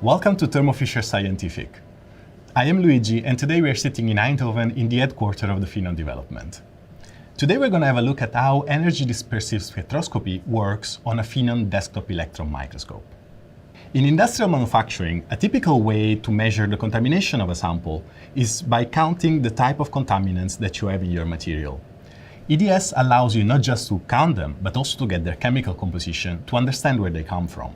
Welcome to Thermo Scientific. I am Luigi, and today we are sitting in Eindhoven in the headquarters of the Phenom development. Today we're going to have a look at how energy dispersive spectroscopy works on a Phenom desktop electron microscope. In industrial manufacturing, a typical way to measure the contamination of a sample is by counting the type of contaminants that you have in your material. EDS allows you not just to count them, but also to get their chemical composition to understand where they come from.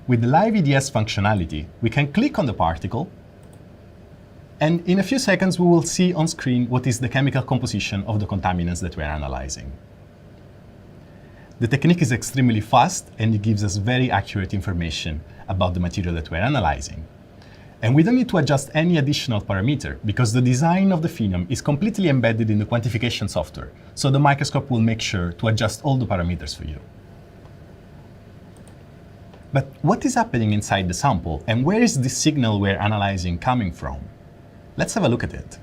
With the live EDS functionality, we can click on the particle, and in a few seconds we will see on screen what is the chemical composition of the contaminants that we're analyzing. The technique is extremely fast, and it gives us very accurate information about the material that we're analyzing. And we don't need to adjust any additional parameter because the design of the Phenom is completely embedded in the quantification software, so the microscope will make sure to adjust all the parameters for you. But what is happening inside the sample, and where is this signal we're analyzing coming from? Let's have a look at it.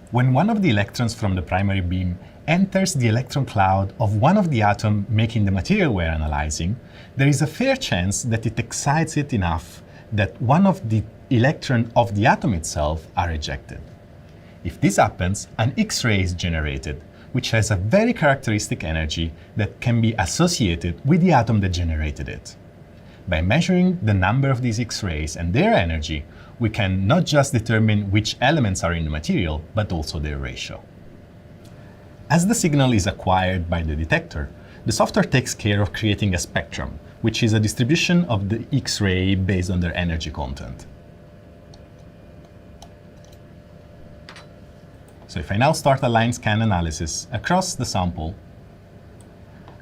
When one of the electrons from the primary beam enters the electron cloud of one of the atoms making the material we're analyzing, there is a fair chance that it excites it enough that one of the electrons of the atom itself are ejected. If this happens, an X-ray is generated, which has a very characteristic energy that can be associated with the atom that generated it. By measuring the number of these X-rays and their energy, we can not just determine which elements are in the material, but also their ratio. As the signal is acquired by the detector, the software takes care of creating a spectrum, which is a distribution of the X-ray based on their energy content. So if I now start a line scan analysis across the sample,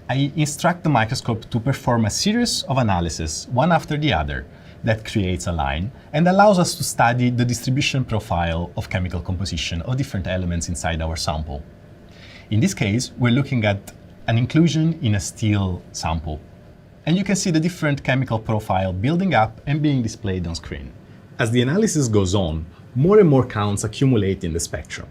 I instruct the microscope to perform a series of analyses, one after the other, that creates a line and allows us to study the distribution profile of chemical composition of different elements inside our sample. In this case, we're looking at an inclusion in a steel sample. And you can see the different chemical profile building up and being displayed on screen. As the analysis goes on, more and more counts accumulate in the spectrum,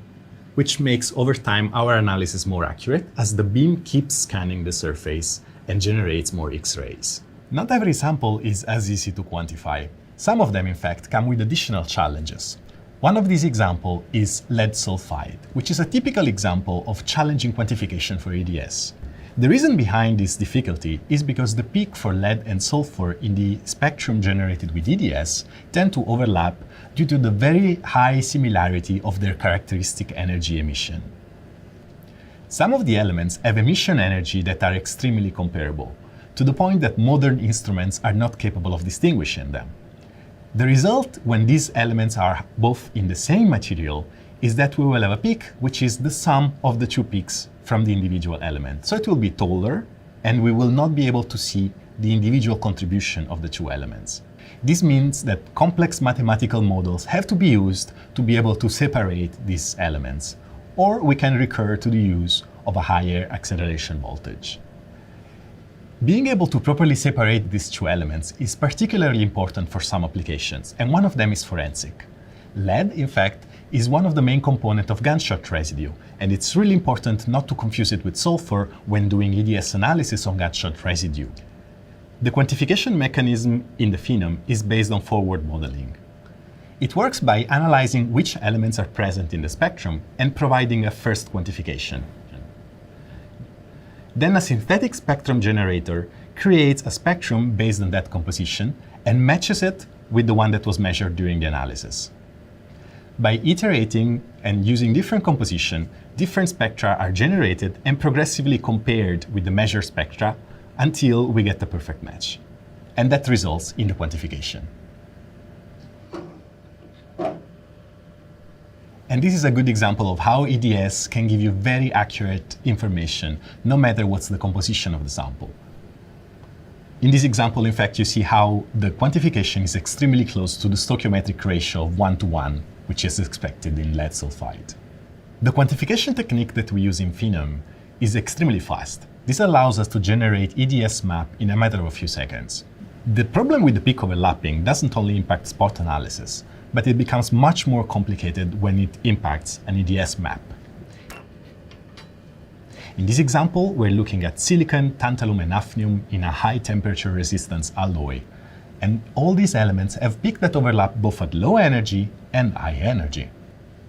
which makes over time our analysis more accurate as the beam keeps scanning the surface and generates more X-rays. Not every sample is as easy to quantify. Some of them, in fact, come with additional challenges. One of these examples is lead sulfide, which is a typical example of challenging quantification for EDS. The reason behind this difficulty is because the peak for lead and sulfur in the spectrum generated with EDS tend to overlap due to the very high similarity of their characteristic energy emission. Some of the elements have emission energy that are extremely comparable, to the point that modern instruments are not capable of distinguishing them. The result, when these elements are both in the same material, is that we will have a peak which is the sum of the two peaks from the individual element. So it will be taller, and we will not be able to see the individual contribution of the two elements. This means that complex mathematical models have to be used to be able to separate these elements, or we can recur to the use of a higher acceleration voltage. Being able to properly separate these two elements is particularly important for some applications, and one of them is forensic. Lead, in fact, is one of the main components of gunshot residue, and it's really important not to confuse it with sulfur when doing EDS analysis on gunshot residue. The quantification mechanism in the Phenom is based on forward modeling. It works by analyzing which elements are present in the spectrum and providing a first quantification. Then a synthetic spectrum generator creates a spectrum based on that composition and matches it with the one that was measured during the analysis. By iterating and using different composition, different spectra are generated and progressively compared with the measured spectra until we get the perfect match. And that results in the quantification. And this is a good example of how EDS can give you very accurate information, no matter what's the composition of the sample. In this example, in fact, you see how the quantification is extremely close to the stoichiometric ratio of 1:1, which is expected in lead sulfide. The quantification technique that we use in Phenom is extremely fast. This allows us to generate EDS map in a matter of a few seconds. The problem with the peak overlapping doesn't only impact spot analysis, but it becomes much more complicated when it impacts an EDS map. In this example, we're looking at silicon, tantalum, and hafnium in a high temperature resistance alloy. And all these elements have peaks that overlap both at low energy and high energy.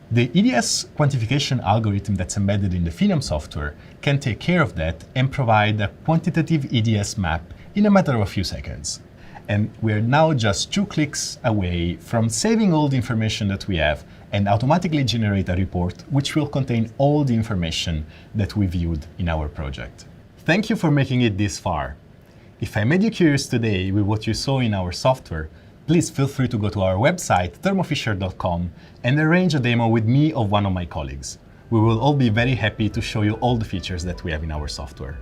The EDS quantification algorithm that's embedded in the Phenom software can take care of that and provide a quantitative EDS map in a matter of a few seconds. And we're now just 2 clicks away from saving all the information that we have and automatically generate a report which will contain all the information that we viewed in our project. Thank you for making it this far. If I made you curious today with what you saw in our software, please feel free to go to our website, thermofisher.com, and arrange a demo with me or one of my colleagues. We will all be very happy to show you all the features that we have in our software.